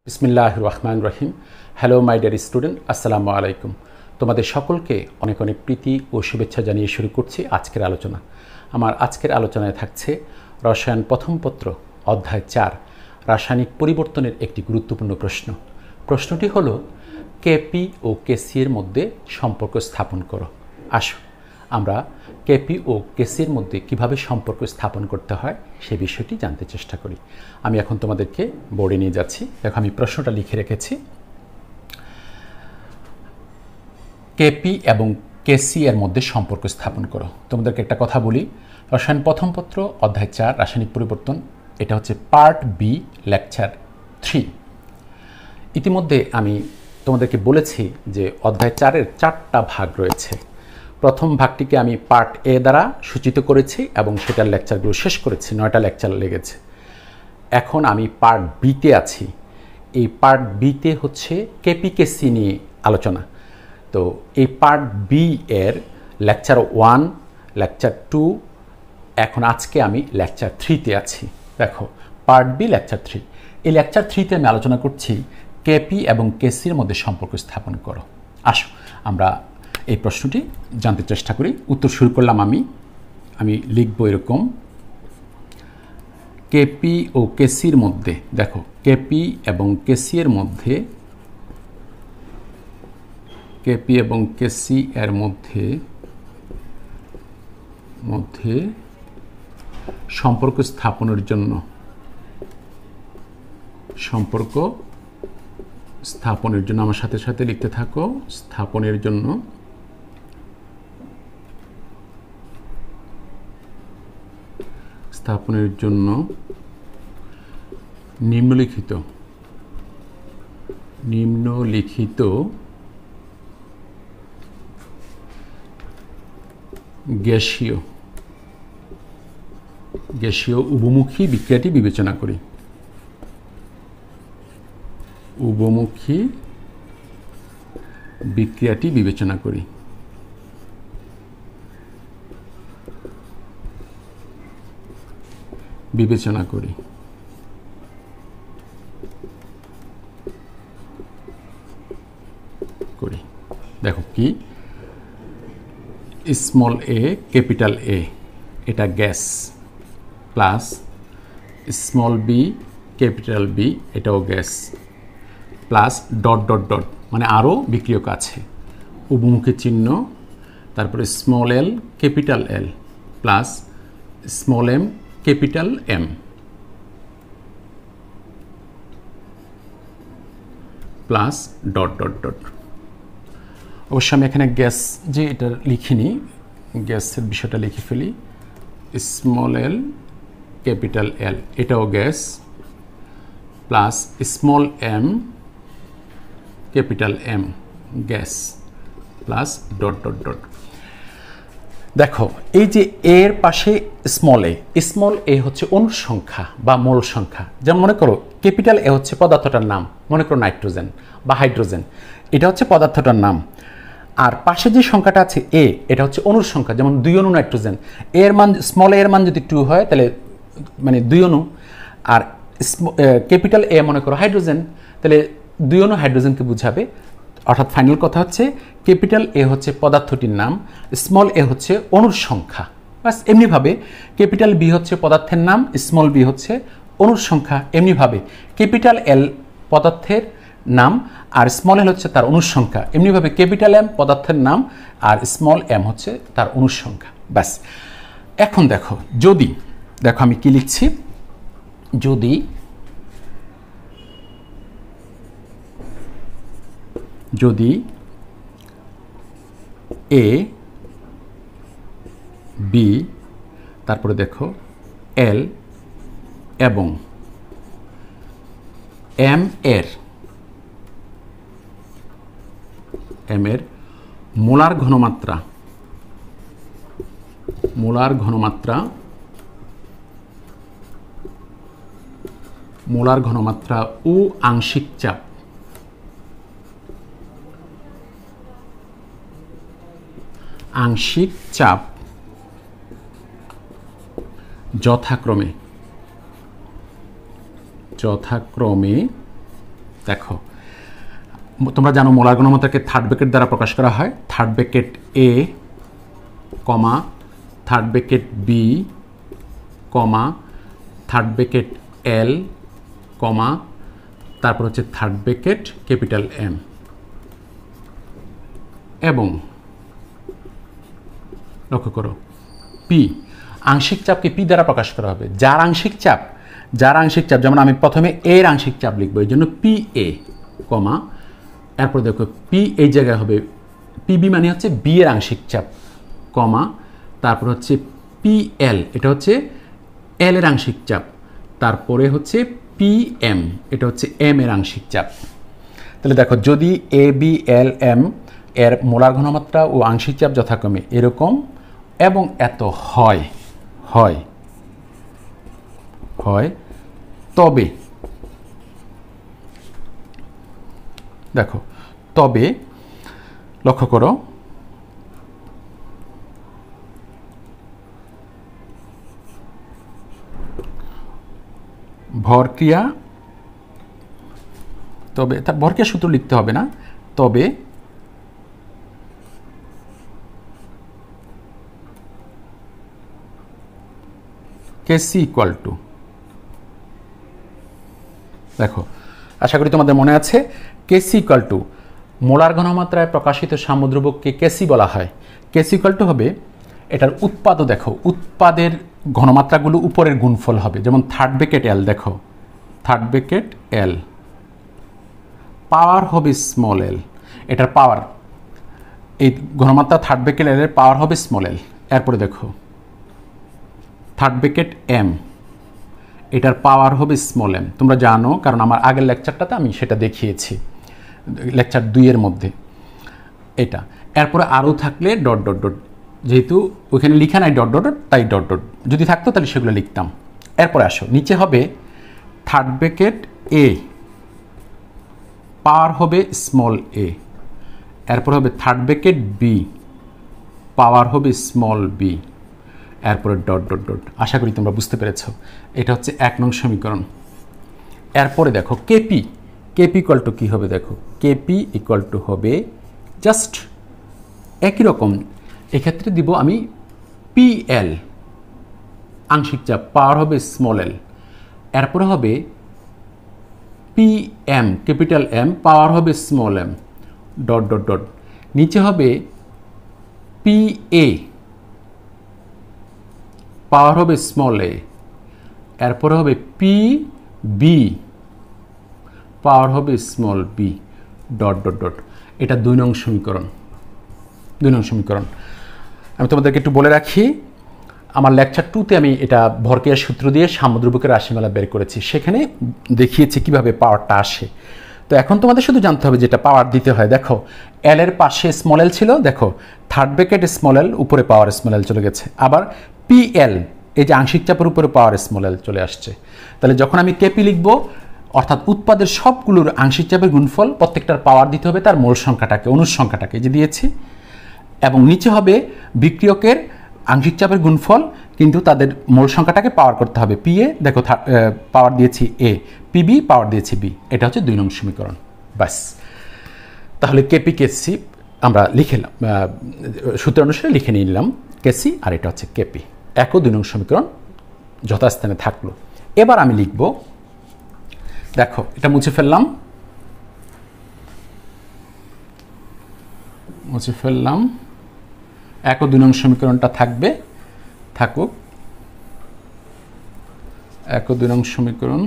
বিসমিল্লাহির রহমানির রহিম। Hello my dear student, আসসালামু আলাইকুম। তোমাদের সকলকে অনেক অনেক প্রীতি ও শুভেচ্ছা জানিয়ে শুরু করছি আজকের আলোচনা। আমার আজকের আলোচনায় থাকছে রসায়ন প্রথম পত্র অধ্যায় 4 রাসায়নিক পরিবর্তনের একটি গুরুত্বপূর্ণ প্রশ্ন। প্রশ্নটি হলো কেপি ও কেসি এর মধ্যে সম্পর্ক স্থাপন করো। আসো আমরা কেপি ও কেসির মধ্যে কিভাবে সম্পর্ক স্থাপন করতে হয় সে বিষয়টি জানতে চেষ্টা করি। আমি এখন তোমাদেরকে বোর্ডে নিয়ে যাচ্ছি। দেখো আমি প্রশ্নটা লিখে রেখেছি। কেপি এবং কেসি এর মধ্যে সম্পর্ক স্থাপন করো। তোমাদেরকে একটা কথা বলি, রসায়ন প্রথম পত্র অধ্যায় 4 রাসায়নিক পরিবর্তন, এটা হচ্ছে পার্ট বি, লেকচার 3। ইতিমধ্যে আমি তোমাদেরকে বলেছি যে অধ্যায় 4-এর 4টা ভাগ রয়েছে। প্রথম ভাগটিকে আমি পার্ট এ দ্বারা সূচিত করেছি এবং সেটার লেকচারগুলো শেষ করেছি, 9টা লেকচার লেগেছে। এখন আমি পার্ট বিতে আছি। এই পার্ট বিতে হচ্ছে কেপি কেসি নিয়ে আলোচনা। তো এই পার্ট বি এর লেকচার 1, লেকচার 2, এখন আজকে আমি লেকচার 3তে আছি। দেখো পার্ট বি লেকচার 3। এই লেকচার 3তে আমি আলোচনা করছি কেপি এবং কেসির মধ্যে সম্পর্ক স্থাপন করো। আসো আমরা এই প্রশ্নটি জানতে চেষ্টা করি। উত্তর শুরু করলাম আমি লিখব এরকম, কেপি ও কেসির মধ্যে, দেখো কেপি এবং কেসি এর মধ্যে, কেপি এবং কেসি এর মধ্যে সম্পর্ক স্থাপনের জন্য আমার সাথে সাথে লিখতে থাকো, স্থাপনের জন্য নিম্নলিখিত গ্যাসীয় উভমুখী বিক্রিয়াটি বিবেচনা করি। দেখো কি, স্মল এ ক্যাপিটাল এ এটা gas, plus small B capital B এটাও gas, plus dot dot dot মানে আরও বিক্রিয়ক আছে, উভমুখী চিহ্ন, তারপরে small L capital L plus small M capital M plus dot dot dot. অবশ্য আমি এখানে গ্যাস যে এটা লিখিনি, গ্যাসের বিষয়টা লিখে ফেলি, স্মল এল ক্যাপিটাল এল এটাও gas, plus small M capital M gas, plus dot dot dot. দেখো এই যে এর পাশে স্মল এ হচ্ছে অণুর সংখ্যা বা মোল সংখ্যা। যেমন মনে করো ক্যাপিটাল এ হচ্ছে পদার্থটার নাম, মনে করো নাইট্রোজেন বা হাইড্রোজেন, এটা হচ্ছে পদার্থটার নাম। আর পাশে যে সংখ্যাটা আছে এ, এটা হচ্ছে অণুর সংখ্যা। যেমন 2 অণু নাইট্রোজেন, এর মান স্মল এর মান যদি 2 হয় তাহলে মানে 2 অণু, আর ক্যাপিটাল এ মনে করো হাইড্রোজেন, তাহলে 2 অণু হাইড্রোজেনকে বুঝাবে। অর্থাৎ ফাইনাল কথা হচ্ছে ক্যাপিটাল এ হচ্ছে পদার্থটির নাম, স্মল এ হচ্ছে অণুর সংখ্যা। বাস এমনিভাবে ক্যাপিটাল বি হচ্ছে পদার্থের নাম, স্মল বি হচ্ছে অণুর সংখ্যা। এমনিভাবে ক্যাপিটাল এল পদার্থের নাম আর স্মল এল হচ্ছে তার অণুর সংখ্যা। এমনিভাবে ক্যাপিটাল এম পদার্থের নাম আর স্মল এম হচ্ছে তার অণুর সংখ্যা। ব্যাস। এখন দেখো আমি কি লিখছি, যদি এ বি তারপরে দেখো এল এবং এম এর মোলার ঘনমাত্রা ও আংশিক চাপ যথাক্রমে দেখো তোমরা জানো মোলার ঘনমাত্রাকে থার্ড ব্র্যাকেট দ্বারা প্রকাশ করা হয়, থার্ড ব্র্যাকেট এ কমা third bracket B comma third bracket এল কমা তারপর হচ্ছে থার্ড ব্র্যাকেট ক্যাপিটাল এম এবং লক্ষ্য করো পি। আংশিক চাপকে পি দ্বারা প্রকাশ করা হবে। যার আংশিক চাপ যেমন আমি প্রথমে এর আংশিক চাপ লিখবো, এই জন্য পি এ কমা এরপর দেখো পি এই জায়গায় হবে পিবি মানে হচ্ছে বি এর আংশিক চাপ কমা তারপর হচ্ছে পি এল এটা হচ্ছে এল এর আংশিক চাপ, তারপরে হচ্ছে পি এম এটা হচ্ছে এম এর আংশিক চাপ। তাহলে দেখো যদি এ বি এল এম এর মোলার ঘনমাত্রা ও আংশিক চাপ যথাক্রমে এরকম এবং এত হয় তবে দেখো তবে লক্ষ্য করো ভরক্রিয়া, তবে তার ভরক্রিয়া সূত্র লিখতে হবে না, তবে কেসি ইকুয়াল টু, দেখো আশা করি তোমাদের মনে আছে, কেসি ইকুয়াল টু মোলার ঘনমাত্রায় প্রকাশিত সাম্যদ্রব্যকে কেসি বলা হয়। কেসি ইকুয়াল টু হবে এটার উৎপাদও, দেখো উৎপাদের ঘনমাত্রাগুলো উপরের গুণফল হবে। যেমন থার্ড ব্র্যাকেট এল, দেখো থার্ড ব্র্যাকেট এল পাওয়ার হবে স্মল এল, এটার পাওয়ার এই ঘনমাত্রা থার্ড ব্র্যাকেট এল এর পাওয়ার হবে স্মল এল। এরপরে দেখো থার্ড ব্র্যাকেট এম এটার পাওয়ার হবে স্মল এম, তোমরা জানো কারণ আমার আগের লেকচারটাতে আমি সেটা দেখিয়েছি, লেকচার 2 এর মধ্যে এটা। এরপরে আরও থাকলে ডট ডট ডট, যেহেতু ওইখানে লিখা নাই ডট ডট ডট তাই ডট ডট, যদি থাকতো তাহলে সেগুলো লিখতাম। এরপরে আসো নিচে হবে থার্ড ব্র্যাকেট এ পাওয়ার হবে স্মল এ, এরপর হবে থার্ড ব্র্যাকেট বি পাওয়ার হবে স্মল বি, এরপরে ডট ডট ডট। আশা করি তোমরা বুঝতে পেরেছ, এটা হচ্ছে 1 নং সমীকরণ। এরপরে দেখো কেপি, কেপি ইকুয়াল টু কী হবে, দেখো কেপি ইকুয়াল টু হবে জাস্ট একই রকম, এক্ষেত্রে দিব আমি পি এল আংশিক চাপ পাওয়ার হবে স্মল এল, এরপরে হবে P M capital M power হবে small M dot dot dot, নিচে হবে পি এ পাওয়ার হবে স্মল এ, এরপরে হবে পি বি পাওয়ার হবে small B dot dot dot. এটা 2 নং সমীকরণ। 2 নং সমীকরণ আমি তোমাদেরকে একটু বলে রাখি, আমার লেকচার 2তে আমি এটা ভরক্রিয়ার সূত্র দিয়ে সাম্যদ্রব্যকে রাশিমালা বের করেছি, সেখানে দেখিয়েছি কিভাবে পাওয়ারটা আসে। তো এখন তোমাদের শুধু জানতে হবে যেটা পাওয়ার দিতে হয়। দেখো এল এর পাশে স্মল এল ছিল, দেখো থার্ড ব্র্যাকেট স্মল এল উপরে পাওয়ার স্মল এল চলে গেছে, আবার পি এল এই যে আংশিক চাপের উপরে পাওয়ার স্মল এল চলে আসছে। তাহলে যখন আমি কেপি লিখব অর্থাৎ উৎপাদের সবগুলোর আংশিক চাপের গুণফল প্রত্যেকটার পাওয়ার দিতে হবে তার মোল সংখ্যাটাকে, অনুর সংখ্যাটাকে যে দিয়েছি, এবং নিচে হবে বিক্রিয়কের আংশিক চাপের গুণফল কিন্তু তাদের মোল সংখ্যাটাকে পাওয়ার করতে হবে। পি এ দেখো পাওয়ার দিয়েছি এ, পিবি পাওয়ার দিয়েছি বি, এটা হচ্ছে 2 নং সমীকরণ। বাস, তাহলে কেপি কেসি আমরা লিখেলাম, সূত্র অনুসারে লিখে নিলাম কেসি, আর এটা হচ্ছে কেপি। 1 ও 2 নং সমীকরণ যথাস্থানে থাকলো। এবার আমি লিখব, দেখো এটা মুছে ফেললাম, মুছে ফেললাম। 1 ও 2 নং সমীকরণটা থাকবে, থাকুক। 1 ও 2 নং সমীকরণ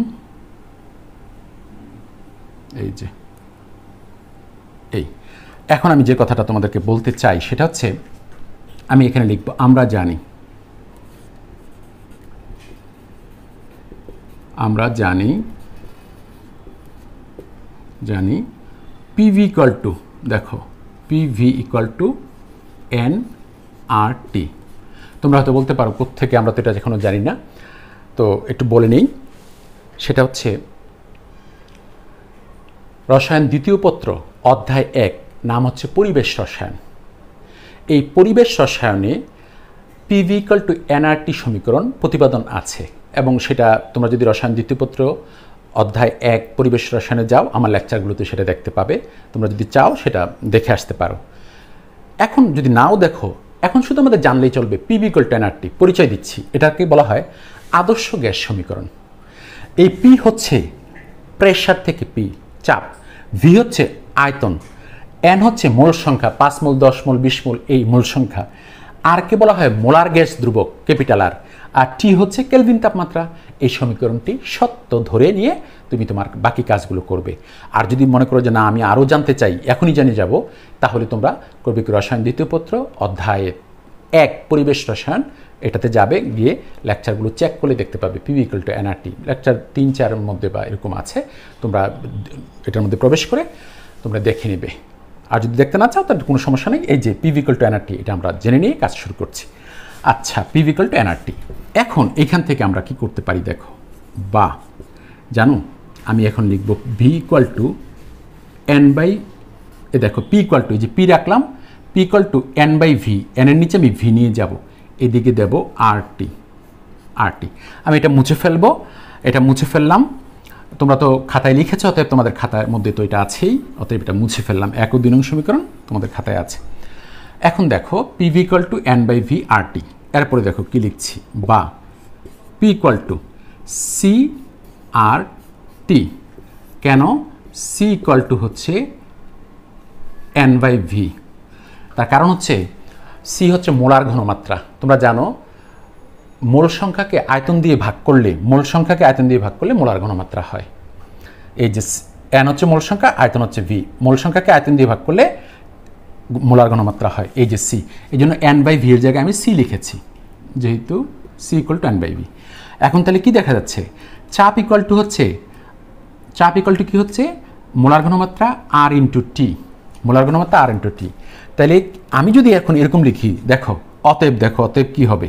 এই যে এই। এখন আমি যে কথাটা তোমাদেরকে বলতে চাই সেটা হচ্ছে, আমি এখানে লিখব আমরা জানি, আমরা জানি জানি পিভি ইকুয়াল টু, দেখো পিভি ইকুয়াল টু এন আর টি। তোমরা হয়তো বলতে পারো কোত্থেকে, আমরা তো এটা এখনো জানি না, তো একটু বলে নেই। সেটা হচ্ছে রসায়ন 2য় পত্র অধ্যায় 1, নাম হচ্ছে পরিবেশ রসায়ন। এই পরিবেশ রসায়নে পিভি ইকুয়াল টু এনআরটি সমীকরণ প্রতিপাদন আছে, এবং সেটা তোমরা যদি রসায়ন 2য় পত্র অধ্যায় 1 পরিবেশ রসায়নে যাও, আমার লেকচারগুলোতে সেটা দেখতে পাবে। তোমরা যদি চাও সেটা দেখে আসতে পারো। এখন যদি নাও দেখো, এখন শুধু আমাদের জানলেই চলবে P V equal two nRT. পরিচয় দিচ্ছি, এটাকে বলা হয় আদর্শ গ্যাস সমীকরণ। এই পি হচ্ছে প্রেশার থেকে পি চাপ, ভি হচ্ছে আয়তন, এন হচ্ছে মোল সংখ্যা 5 মোল 10 মোল 20 মোল এই মোল সংখ্যা, আর কে বলা হয় মোলার গ্যাস ধ্রুবক ক্যাপিটাল আর টি হচ্ছে কেলভিন তাপমাত্রা। এই সমীকরণটি সত্য ধরে নিয়ে তুমি তোমার বাকি কাজগুলো করবে। আর যদি মনে করো যে না আমি আরও জানতে চাই, এখনই জানি যাব, তাহলে তোমরা করবে কি রসায়ন দ্বিতীয় পত্র অধ্যায় 1 পরিবেশ রসায়ন, এটাতে যাবে, গিয়ে লেকচারগুলো চেক করলে দেখতে পাবে P V equal two nRT. Lecture 3-4 মধ্যে বা এরকম আছে, তোমরা এটার মধ্যে প্রবেশ করে তোমরা দেখে নেবে। আর যদি দেখতে না চাও তাহলে কোনো সমস্যা নেই। এই যে P V equal two nRT, এটা আমরা জেনে নিয়ে কাজ শুরু করছি। আচ্ছা, P V equal two nRT. এখন এখান থেকে আমরা কি করতে পারি দেখো, বা জানো আমি এখন লিখব V equal to N by, এ দেখো পি ইকুয়াল টু, এই যে পি রাখলাম, P equal to N by V, N এর নিচে আমি ভি নিয়ে যাব, এদিকে দেব আরটি। আমি এটা মুছে ফেলবো, এটা মুছে ফেললাম। তোমরা তো খাতায় লিখেছো, অতএব তোমাদের খাতার মধ্যে তো এটা আছেই, অতএব এটা মুছে ফেললাম। 1 ও 2 নং সমীকরণ তোমাদের খাতায় আছে। এখন দেখো P V equal to N by V RT, এরপরে দেখো কি লিখছি, বা P equal to C R T. কেন? সি ইকুয়াল টু হচ্ছে এন বাই ভি। তার কারণ হচ্ছে সি হচ্ছে মোলার ঘনমাত্রা। তোমরা জানো মোল সংখ্যাকে আয়তন দিয়ে ভাগ করলে, মোলার ঘনমাত্রা হয়। এই যে এন হচ্ছে মোল সংখ্যা, আয়তন হচ্ছে ভি, মোল সংখ্যাকে আয়তন দিয়ে ভাগ করলে মোলার ঘনমাত্রা হয়, এই যে সি। এই জন্য এন বাই ভি এর জায়গায় আমি সি লিখেছি, যেহেতু C equal to N by V. এখন তাহলে কি দেখা যাচ্ছে, চাপ ইকুয়াল টু কি হচ্ছে মোলার ঘনমাত্রা আর ইন্টু টি, তাহলে আমি যদি এখন এরকম লিখি, দেখো অতএব কি হবে,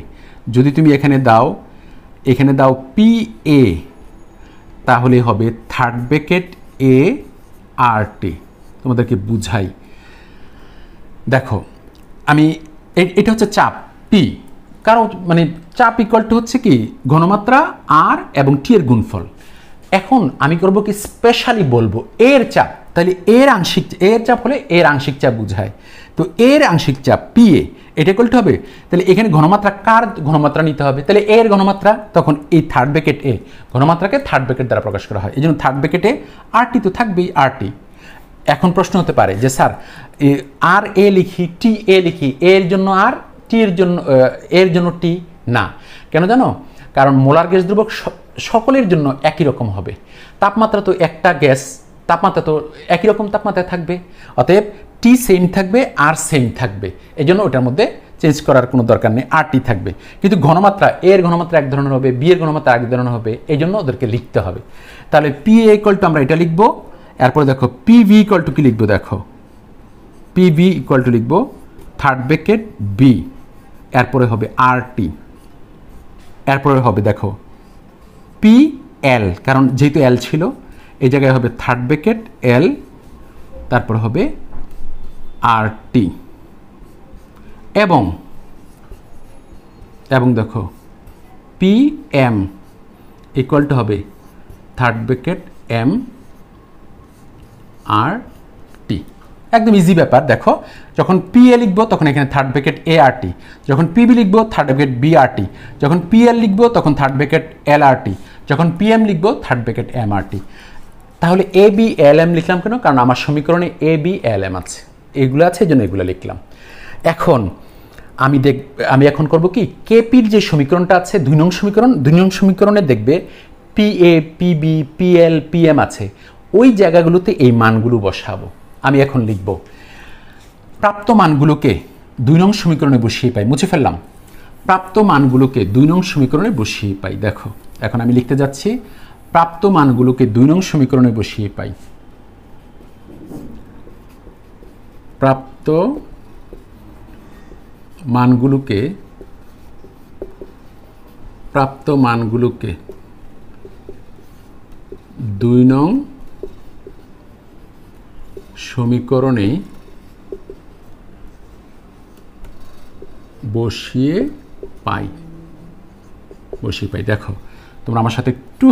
যদি তুমি এখানে দাও পি এ, তাহলে হবে থার্ড ব্র্যাকেট এ আর টি। তোমাদেরকে বুঝাই, দেখো আমি এটা হচ্ছে চাপ পি, কারণ মানে চাপ ইকুয়াল টু হচ্ছে কি ঘনমাত্রা আর এবং টি এর গুণফল। এখন আমি করব কি স্পেশালি বলবো এর চাপ, তাহলে এর চাপ হলে এর আংশিক চাপ বুঝায়, তো এর আংশিক চাপ পি এ, এটা ইকুয়াল টু হবে, তাহলে এখানে ঘনমাত্রা কার ঘনমাত্রা নিতে হবে, তাহলে এর ঘনমাত্রা, তখন এই থার্ড ব্র্যাকেট এ ঘনমাত্রাকে থার্ড ব্র্যাকেট দ্বারা প্রকাশ করা হয়, এই জন্য থার্ড ব্র্যাকেটে আর টি তো থাকবেই, আর টি। এখন প্রশ্ন হতে পারে যে স্যার আর এ লিখি, টি এ লিখি, এর জন্য আর, টি এর জন্য টি না, কেন জানো? কারণ মোলার গ্যাস ধ্রুবক সকলের জন্য একই রকম হবে, তাপমাত্রা তো একটা গ্যাস, তাপমাত্রা তো একই রকম তাপমাত্রায় থাকবে, অতএব টি সেম থাকবে আর সেম থাকবে, এই জন্য ওটার মধ্যে চেঞ্জ করার কোনো দরকার নেই, আর টি থাকবে। কিন্তু ঘনমাত্রা, এর ঘনমাত্রা এক ধরনের হবে, বি এর ঘনমাত্রা এক ধরনের হবে, এই জন্য ওদেরকে লিখতে হবে। তাহলে পি এ ইকুয়াল টু আমরা এটা লিখবো, এরপরে দেখো পি ভি ইকুয়াল টু কি লিখবো, দেখো পি ভি ইকুয়াল টু লিখবো থার্ড ব্র্যাকেট বি, এরপরে হবে আর টি, এরপরে হবে দেখো পি এল, কারণ যেহেতু এল ছিল এই জায়গায় হবে থার্ড ব্র্যাকেট এল, তারপরে হবে আর টি, এবং দেখো পি এম ইকুয়াল টু হবে থার্ড ব্র্যাকেট এম আর টি। একদম ইজি ব্যাপার। দেখো যখন পি এ লিখবো তখন এখানে থার্ড ব্র্যাকেট এ আর টি, যখন পি বি লিখবো থার্ড ব্র্যাকেট বি আর টি, যখন পি এল লিখবো তখন থার্ড ব্র্যাকেট এল আর টি, যখন পি এম লিখবো থার্ড ব্র্যাকেট এম আর টি। তাহলে এ বি এল এম লিখলাম কেন? কারণ আমার সমীকরণে এ বি এল এম আছে, এগুলো আছে, এই জন্য এগুলো লিখলাম। এখন আমি এখন করব কি, কেপির যে সমীকরণটা আছে 2 নং সমীকরণ, 2 নং সমীকরণে দেখবে P A, P B, P L, P M আছে, ওই জায়গাগুলোতে এই মানগুলো বসাবো। আমি এখন লিখব প্রাপ্ত মানগুলোকে 2 নং সমীকরণে বসিয়ে পাই, মুছে ফেললাম, প্রাপ্ত মানগুলোকে 2 নং সমীকরণে বসিয়ে পাই। দেখো এখন আমি লিখতে যাচ্ছি প্রাপ্ত মানগুলোকে 2 নং সমীকরণে বসিয়ে পাই, প্রাপ্ত মানগুলোকে 2 নং সমীকরণে বসিয়ে পাই। দেখো তোমরা আমার সাথে একটু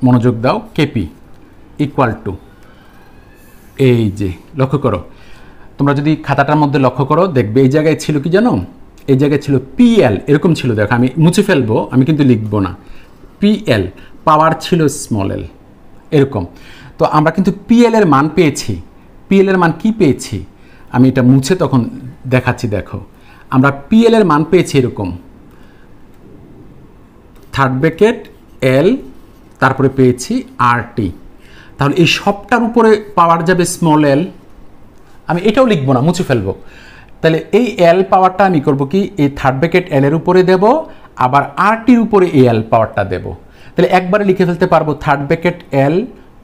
মনোযোগ দাও, কেপি ইকুয়াল টু, এই যে লক্ষ্য করো, তোমরা যদি খাতাটার মধ্যে লক্ষ্য করো দেখবে এই জায়গায় ছিল কি জানো, এই জায়গায় ছিল পিএল, এরকম ছিল, দেখো আমি মুছে ফেলবো, আমি কিন্তু লিখবো না, পিএল পাওয়ার ছিল স্মল এল এরকম। তো আমরা কিন্তু পিএল এর মান পেয়েছি, পিএল এর মান কি পেয়েছি, আমি এটা মুছে তখন দেখাচ্ছি। দেখো আমরা পিএল এর মান পেয়েছি এরকম, থার্ড ব্র্যাকেট এল, তারপরে পেয়েছি আর টি। তাহলে এই সবটার উপরে পাওয়ার যাবে স্মল এল, আমি এটাও লিখবো না, মুছে ফেলবো। তাহলে এই এল পাওয়ারটা আমি করব কি, এই থার্ড ব্র্যাকেট এল এর উপরে দেব, আবার আর টির উপরে এই এল পাওয়ারটা দেব। তাহলে একবারে লিখে ফেলতে পারবো, থার্ড ব্র্যাকেট এল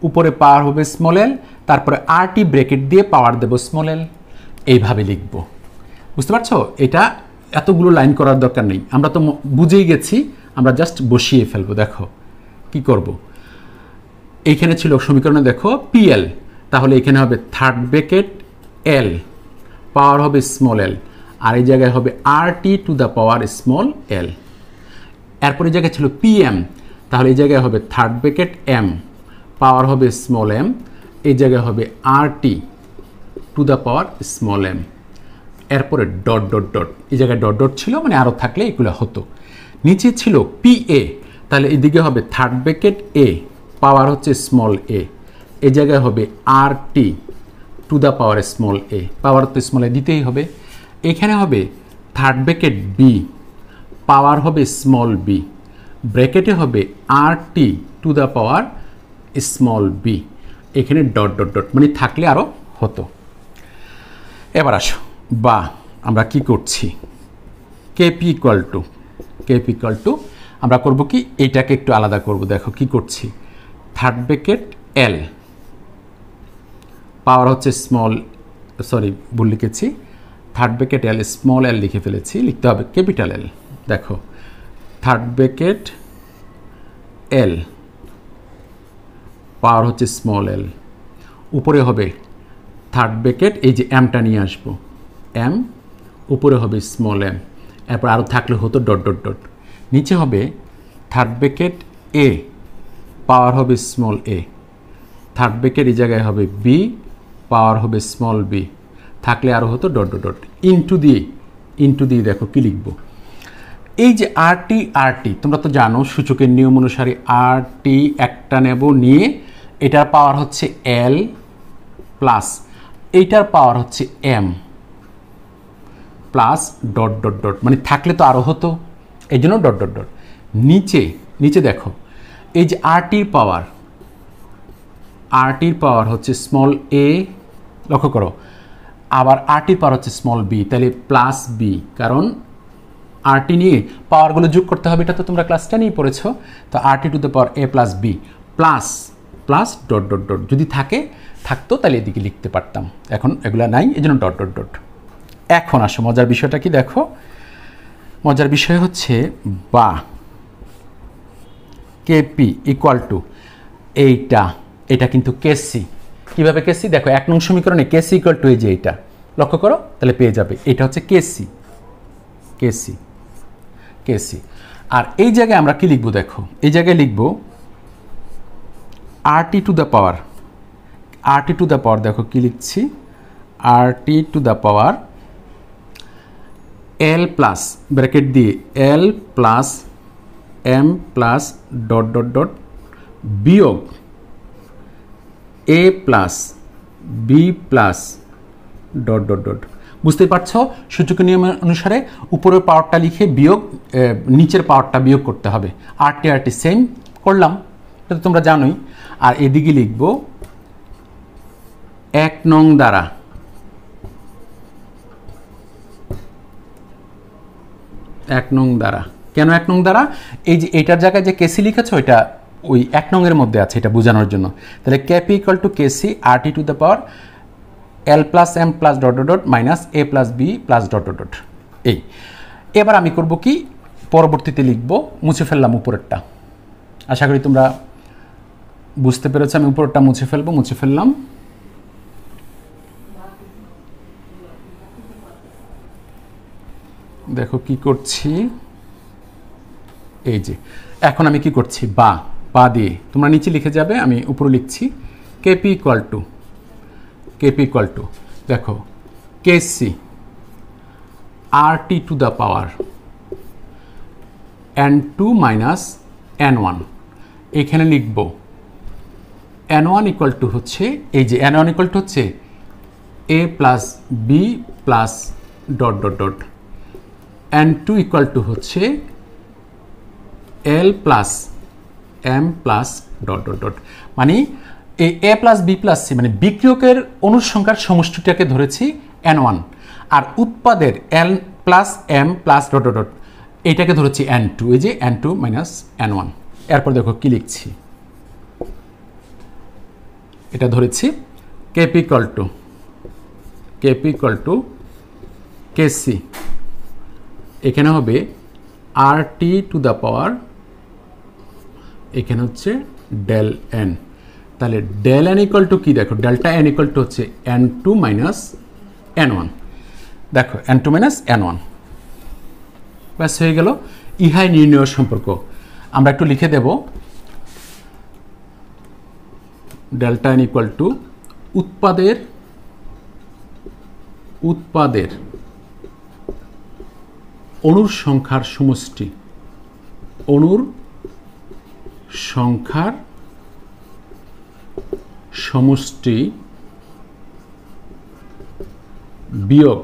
উপরে পাওয়ার হবে স্মল এল, তারপরে আর টি ব্র্যাকেট দিয়ে পাওয়ার দেব স্মল এল, এইভাবে লিখব। বুঝতে পারছো? এটা এতগুলো লাইন করার দরকার নেই, আমরা তো বুঝেই গেছি, আমরা জাস্ট বসিয়ে ফেলবো। দেখো কি করব, এইখানে ছিল সমীকরণে দেখো পিএল, তাহলে এখানে হবে থার্ড ব্র্যাকেট এল পাওয়ার হবে স্মল এল, আর এই জায়গায় হবে R T to the power small L. এরপরে জায়গায় ছিল পিএম, তাহলে এই জায়গায় হবে থার্ড ব্র্যাকেট এম পাওয়ার হবে স্মল এম, এই জায়গায় হবে R T to the power small M. এরপরে ডট ডট ডট, এই জায়গায় ডট ডট ছিল, মানে আরও থাকলে এগুলো হতো। নিচে ছিল পিএ, তাহলে এদিকে হবে থার্ড ব্র্যাকেট এ পাওয়ার হচ্ছে স্মল এ, এই জায়গায় হবে R T to the power small এ, পাওয়ার তো স্মল এ দিতেই হবে। এখানে হবে থার্ড ব্র্যাকেট বি পাওয়ার হবে স্মল বি, ব্র্যাকেটে হবে R T to the power small B, এখানে ডট ডট ডট, মানে থাকলে আরও হতো। এবার আসো, বা আমরা কি করছি, KP equal two, KP equal two আমরা করব কি, এইটাকে একটু আলাদা করব। দেখো কি করছি, থার্ড ব্র্যাকেট এল পাওয়ার হচ্ছে স্মল, সরি ভুল লিখেছি, থার্ড ব্র্যাকেট এল স্মল এল লিখে ফেলেছি, লিখতে হবে ক্যাপিটাল এল। দেখো থার্ড ব্র্যাকেট এল পাওয়ার হচ্ছে স্মল এল, উপরে হবে থার্ড ব্র্যাকেট, এই যে এমটা নিয়ে আসবো, এম উপরে হবে স্মল এম, এরপর আরও থাকলে হতো ডট ডট ডট। নিচে হবে থার্ড ব্র্যাকেট এ পাওয়ার হবে স্মল এ, থার্ড ব্র্যাকেট এই জায়গায় হবে বি পাওয়ার হবে স্মল বি, থাকলে আরও হতো ডট ডট ডট। ইন্টু দিয়ে দেখো কি লিখবো, এই যে আর টি তোমরা তো জানো সূচকের নিয়ম অনুসারে আর টি একটা নেব, নিয়ে এটার পাওয়ার হচ্ছে এল প্লাস এইটার পাওয়ার হচ্ছে M plus dot dot dot, মানে থাকলে তো আরও হতো, এই জন্য ডট ডট ডট। নিচে দেখো এই যে আর টির পাওয়ার হচ্ছে স্মল এ, লক্ষ্য করো, আবার আর টির পাওয়ার হচ্ছে স্মল বি, তাহলে প্লাস বি, কারণ আর টি নিয়ে পাওয়ারগুলো যোগ করতে হবে, এটা তো তোমরা ক্লাস 10 পড়েছো। তো R T to the power A plus B plus dot dot dot, যদি থাকতো তাহলে এদিকে লিখতে পারতাম, এখন এগুলা নাই, এই জন্য ডট ডট ডট। এখন আসো মজার বিষয়টা কি, দেখো মজার বিষয় হচ্ছে বা কেপি ইকুয়াল টু এইটা কিন্তু কেসি। কীভাবে কেসি, দেখো 1 নং সমীকরণে কেসি ইকুয়াল টু এই যে এইটা, লক্ষ্য করো, তাহলে পেয়ে যাবে এটা হচ্ছে কেসি। আর এই জায়গায় আমরা কি লিখবো, দেখো এই জায়গায় লিখবো আর টি টু দ্য পাওয়ার, দেখো কি লিখছি, R T to the power L plus bracket দিয়ে L plus M plus dot dot dot বিয়োগ A plus B plus dot dot dot. বুঝতেই পারছো, সূচকের নিয়ম অনুসারে উপরের পাওয়ারটা লিখে বিয়োগ নিচের পাওয়ারটা বিয়োগ করতে হবে। আর টি সেম করলাম, এটা তো তোমরা জানোই। আর এদিকে লিখব 1 নং দ্বারা কেন 1 নং দ্বারা, এই যে এটার জায়গায় যে কেসি লিখেছো এটা ওই 1 নং এর মধ্যে আছে, এটা বোঝানোর জন্য। তাহলে KP equal to KC R T to the power L plus M plus dot dot dot minus A plus B plus dot dot dot. এই এবার আমি করব কি, পরবর্তীতে লিখব, মুছে ফেললাম উপরেরটা, আশা করি তোমরা বুঝতে পেরেছো। আমি উপরেরটা মুছে ফেললাম। দেখো কি করছি, এই যে এখন আমি কি করছি, বা বা দিয়ে তোমরা নিচে লিখে যাবে, আমি উপরে লিখছি কেপি ইকুয়াল টু দেখো কেসি RT to the power N2 minus N1। এখানে লিখব N1 ইকুয়াল টু হচ্ছে এই যে N1 ইকুয়াল টু হচ্ছে A plus B plus dot dot dot, N2 equal to হচ্ছে L plus M plus dot dot dot. মানে এই A plus B plus C মানে বিক্রিয়কের অনুসংখ্যার সমষ্টিটাকে ধরেছি N1, আর উৎপাদের L plus M plus dot dot dot এইটাকে ধরেছি N2, এই যে N2 মাইনাস N1। এরপর দেখো কি লিখছি, এটা ধরেছি কেপি ইকুয়াল টু কেসি, এখানে হবে RT টু দ্য পাওয়ার, এখানে হচ্ছে ডেল এন। তাহলে ডেল এন ইকুয়াল টু কি, দেখো ডেল্টা এন ইকুয়াল টু হচ্ছে N2 মাইনাস N1। দেখো N2 মাইনাস N1, ব্যাস হয়ে গেল ইহাই নির্ণয় সম্পর্ক। আমরা একটু লিখে দেব ডেল্টা এন ইকুয়াল টু উৎপাদের অণুর সংখ্যার সমষ্টি বিয়োগ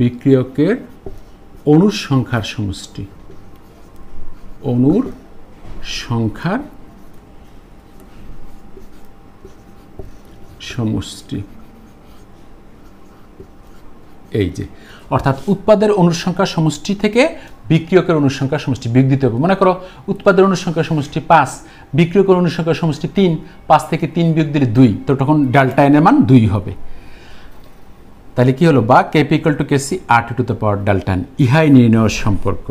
বিক্রিয়কের অণুর সংখ্যার সমষ্টি। এই যে অর্থাৎ উৎপাদের অনুসংখ্যার সমষ্টি থেকে বিক্রিয়কের অনুসংখ্যার সমষ্টি বিয়োগ দিতে হবে। মনে করো উৎপাদের অনুসংখ্যার সমষ্টি 5, বিক্রিয়কের অনুসংখ্যার সমষ্টি 3, 5 থেকে 3 বিয়োগ দিলে 2, তো তখন ডেল্টা এন এর মান 2 হবে। তাহলে কি হলো, বা KP equal to KC RT to the power delta N, ইহাই নির্ণয় সম্পর্ক।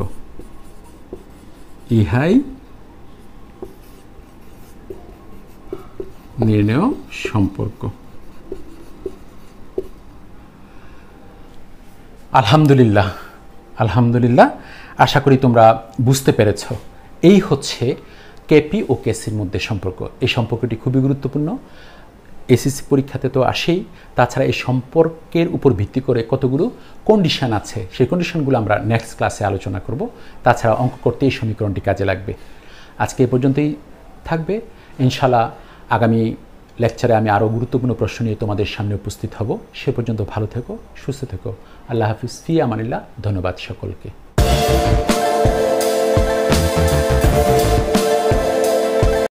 আলহামদুলিল্লাহ, আশা করি তোমরা বুঝতে পেরেছ। এই হচ্ছে কেপি ও কেসির মধ্যে সম্পর্ক। এই সম্পর্কটি খুবই গুরুত্বপূর্ণ, এসএসসি পরীক্ষাতে তো আসেই। তাছাড়া এই সম্পর্কের উপর ভিত্তি করে কতগুলো কন্ডিশন আছে, সেই কন্ডিশনগুলো আমরা নেক্সট ক্লাসে আলোচনা করব। তাছাড়া অঙ্ক করতে এই সমীকরণটি কাজে লাগবে। আজকে এ পর্যন্তই থাকবে। ইনশাআল্লাহ আগামী লেকচারে আমি আরও গুরুত্বপূর্ণ প্রশ্ন নিয়ে তোমাদের সামনে উপস্থিত হব। সে পর্যন্ত ভালো থেকো, সুস্থ থেকো। আল্লাহ হাফিজ, ফি আমানিল্লাহ। ধন্যবাদ সকলকে।